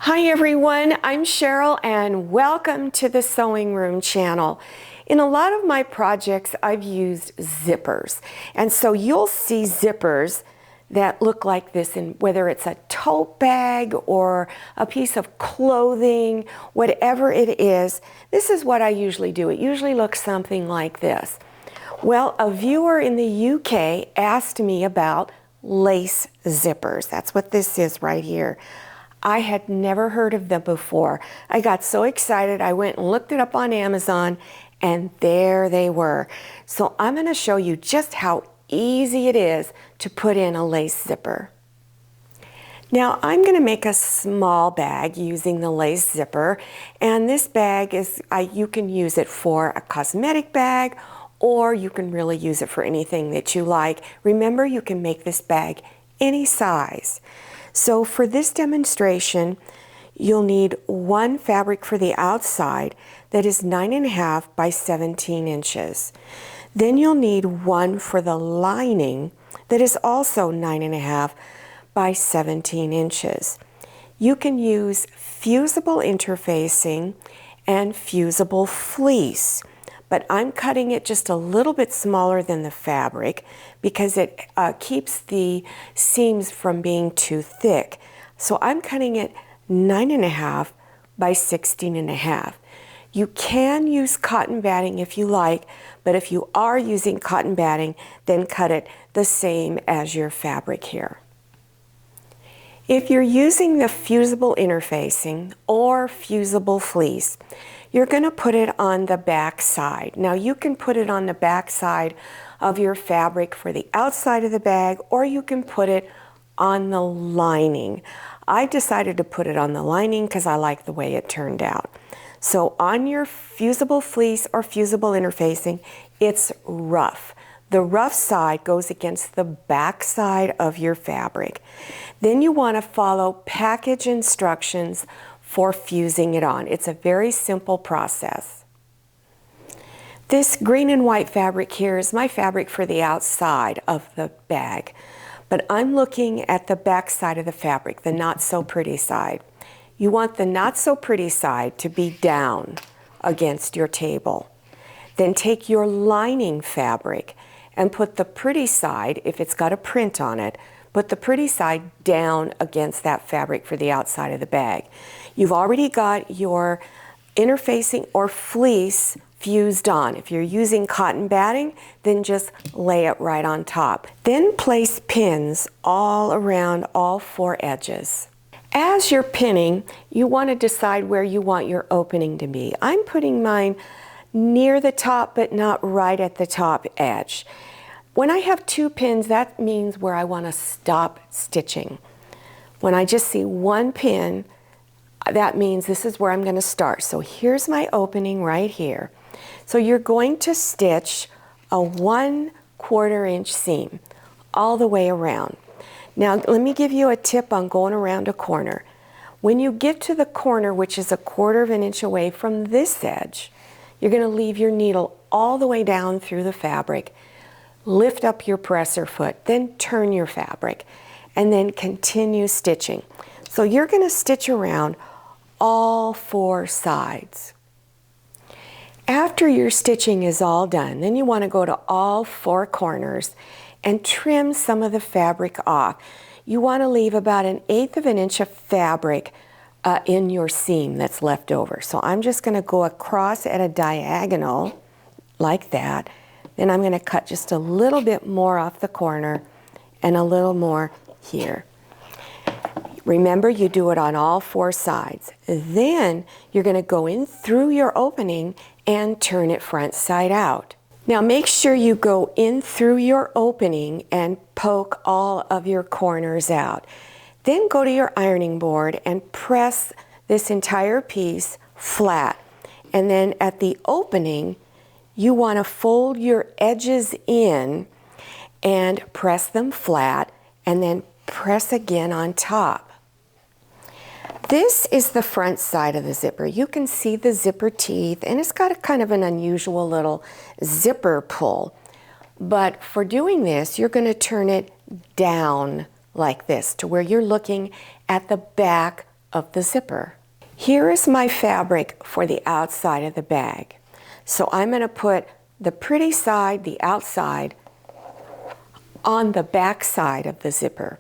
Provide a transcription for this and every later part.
Hi everyone, I'm Cheryl and welcome to the Sewing Room channel. In a lot of my projects I've used zippers, and so you'll see zippers that look like this, in whether it's a tote bag or a piece of clothing, whatever it is. This is what I usually do. It usually looks something like this. Well, a viewer in the UK asked me about lace zippers. That's what this is right here. I had never heard of them before. I got so excited, I went and looked it up on Amazon, and there they were. So I'm going to show you just how easy it is to put in a lace zipper. Now I'm going to make a small bag using the lace zipper, and this bag is, you can use it for a cosmetic bag, or you can really use it for anything that you like. Remember, you can make this bag any size. So for this demonstration, you'll need one fabric for the outside that is 9.5 by 17 inches. Then you'll need one for the lining that is also 9.5 by 17 inches. You can use fusible interfacing and fusible fleece, but I'm cutting it just a little bit smaller than the fabric because it keeps the seams from being too thick. So I'm cutting it 9.5 by 16.5. You can use cotton batting if you like, but if you are using cotton batting, then cut it the same as your fabric here. If you're using the fusible interfacing or fusible fleece, you're going to put it on the back side. Now you can put it on the back side of your fabric for the outside of the bag, or you can put it on the lining. I decided to put it on the lining because I like the way it turned out. So on your fusible fleece or fusible interfacing, it's rough. The rough side goes against the back side of your fabric. Then you want to follow package instructions for fusing it on. It's a very simple process. This green and white fabric here is my fabric for the outside of the bag, but I'm looking at the back side of the fabric, the not so pretty side. You want the not so pretty side to be down against your table. Then take your lining fabric and put the pretty side, if it's got a print on it, put the pretty side down against that fabric for the outside of the bag. You've already got your interfacing or fleece fused on. If you're using cotton batting, then just lay it right on top. Then place pins all around all four edges. As you're pinning, you want to decide where you want your opening to be. I'm putting mine near the top, but not right at the top edge. When I have two pins, that means where I want to stop stitching. When I just see one pin, that means this is where I'm going to start. So here's my opening right here. So you're going to stitch a 1/4 inch seam all the way around. Now let me give you a tip on going around a corner. When you get to the corner, which is a 1/4 inch away from this edge, you're going to leave your needle all the way down through the fabric. Lift up your presser foot, then turn your fabric, and then continue stitching. So you're going to stitch around all four sides. After your stitching is all done, then you want to go to all four corners and trim some of the fabric off. You want to leave about 1/8 inch of fabric in your seam that's left over. So I'm just going to go across at a diagonal like that. Then I'm going to cut just a little bit more off the corner and a little more here. Remember, you do it on all four sides. Then you're going to go in through your opening and turn it front side out. Now make sure you go in through your opening and poke all of your corners out. Then go to your ironing board and press this entire piece flat. And then at the opening, you want to fold your edges in and press them flat, and then press again on top. This is the front side of the zipper. You can see the zipper teeth, and it's got a kind of an unusual little zipper pull. But for doing this, you're going to turn it down like this to where you're looking at the back of the zipper. Here is my fabric for the outside of the bag. So I'm going to put the pretty side, the outside, on the back side of the zipper.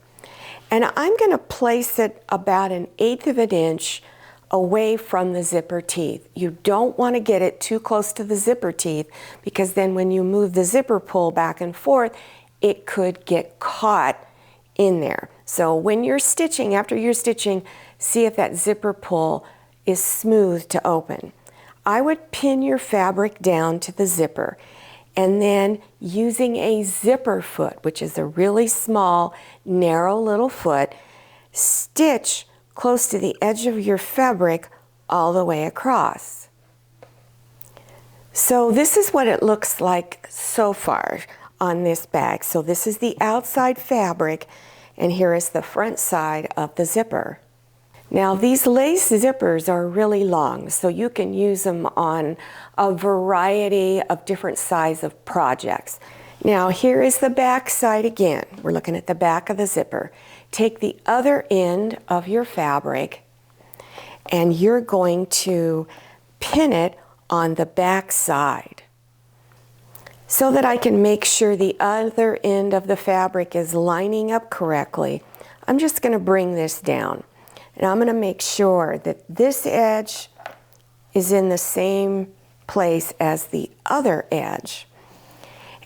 And I'm going to place it about 1/8 of an inch away from the zipper teeth. You don't want to get it too close to the zipper teeth, because then when you move the zipper pull back and forth, it could get caught in there. So when you're stitching, after you're stitching, see if that zipper pull is smooth to open. I would pin your fabric down to the zipper, and then using a zipper foot, which is a really small, narrow little foot, stitch close to the edge of your fabric all the way across. So this is what it looks like so far on this bag. So this is the outside fabric, and here is the front side of the zipper. Now these lace zippers are really long, so you can use them on a variety of different size of projects. Now here is the back side again. We're looking at the back of the zipper. Take the other end of your fabric and you're going to pin it on the back side. So that I can make sure the other end of the fabric is lining up correctly, I'm just going to bring this down. And I'm going to make sure that this edge is in the same place as the other edge.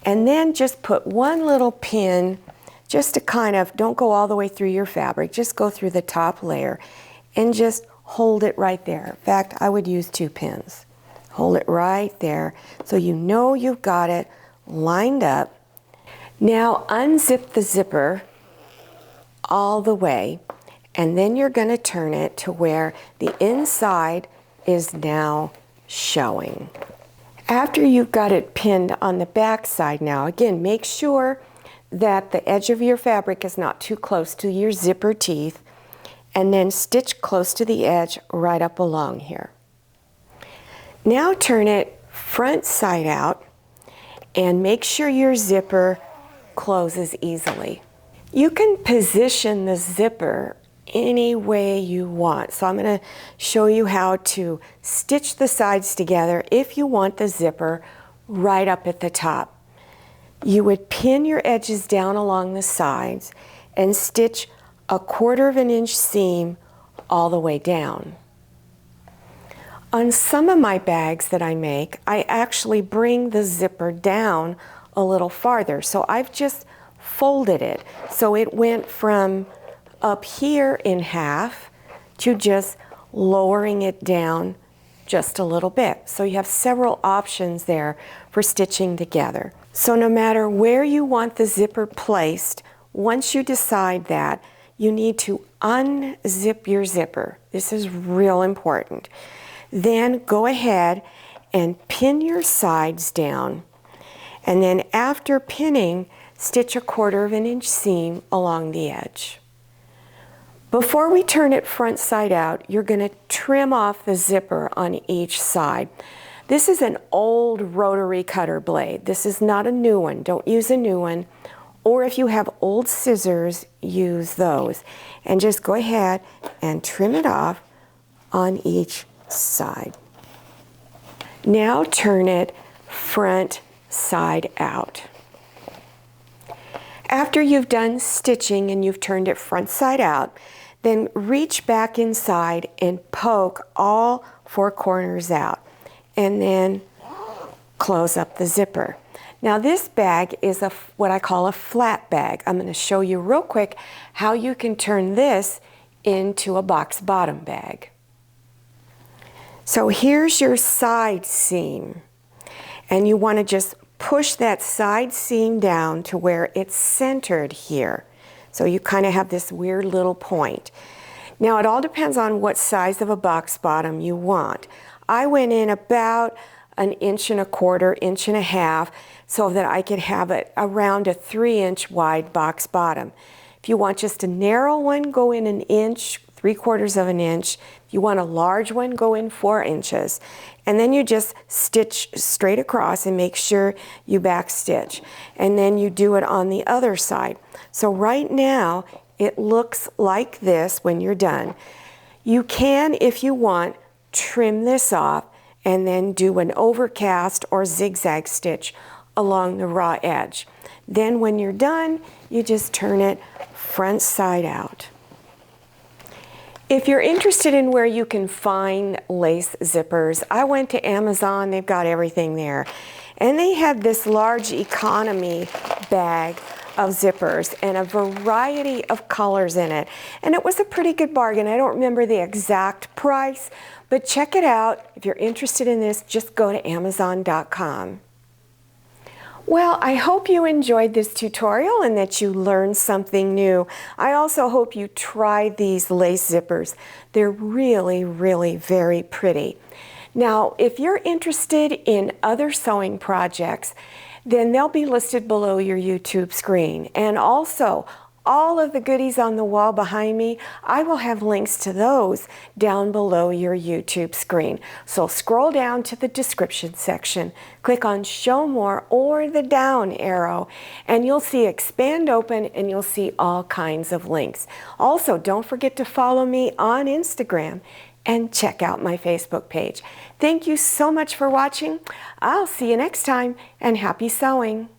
And then just put one little pin, just to kind of, don't go all the way through your fabric, just go through the top layer and just hold it right there. In fact, I would use 2 pins. Hold it right there so you know you've got it lined up. Now unzip the zipper all the way, and then you're going to turn it to where the inside is now showing. After you've got it pinned on the back side now, again, make sure that the edge of your fabric is not too close to your zipper teeth, and then stitch close to the edge right up along here. Now turn it front side out and make sure your zipper closes easily. You can position the zipper any way you want. So I'm going to show you how to stitch the sides together if you want the zipper right up at the top. You would pin your edges down along the sides and stitch 1/4 of an inch seam all the way down. On some of my bags that I make, I actually bring the zipper down a little farther. So I've just folded it. So it went from up here in half to just lowering it down just a little bit. So you have several options there for stitching together. So no matter where you want the zipper placed, once you decide that, you need to unzip your zipper. This is real important. Then go ahead and pin your sides down. And then after pinning, stitch 1/4 of an inch seam along the edge. Before we turn it front side out, you're going to trim off the zipper on each side. This is an old rotary cutter blade. This is not a new one. Don't use a new one. Or if you have old scissors, use those. And just go ahead and trim it off on each side. Now turn it front side out. After you've done stitching and you've turned it front side out, then reach back inside and poke all 4 corners out, and then close up the zipper. Now this bag is what I call a flat bag. I'm going to show you real quick how you can turn this into a box bottom bag. So here's your side seam, and you want to just push that side seam down to where it's centered here. So you kind of have this weird little point. Now it all depends on what size of a box bottom you want. I went in about 1 1/4 inch, 1.5 inches, so that I could have it around a 3-inch wide box bottom. If you want just a narrow one, go in 1 inch, 3/4 of an inch. If you want a large one, go in 4 inches. And then you just stitch straight across and make sure you back stitch. And then you do it on the other side. So right now, it looks like this when you're done. You can, if you want, trim this off and then do an overcast or zigzag stitch along the raw edge. Then when you're done, you just turn it front side out. If you're interested in where you can find lace zippers, I went to Amazon. They've got everything there. And they have this large economy bag of zippers and a variety of colors in it. And it was a pretty good bargain. I don't remember the exact price, but check it out. If you're interested in this, just go to Amazon.com. Well, I hope you enjoyed this tutorial and that you learned something new. I also hope you try these lace zippers. They're really, really very pretty. Now, if you're interested in other sewing projects, then they'll be listed below your YouTube screen. And also, all of the goodies on the wall behind me, I will have links to those down below your YouTube screen. So scroll down to the description section, click on Show More or the down arrow, and you'll see Expand Open and you'll see all kinds of links. Also, don't forget to follow me on Instagram and check out my Facebook page. Thank you so much for watching. I'll see you next time, and happy sewing.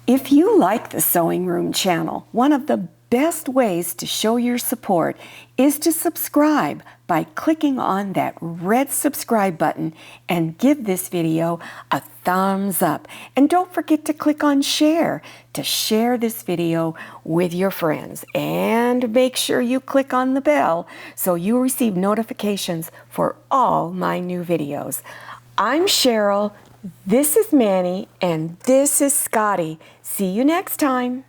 If you like the Sewing Room channel, one of the best ways to show your support is to subscribe by clicking on that red subscribe button and give this video a thumbs up. And don't forget to click on share to share this video with your friends. And make sure you click on the bell so you receive notifications for all my new videos. I'm Cheryl, this is Manny, and this is Scotty. See you next time.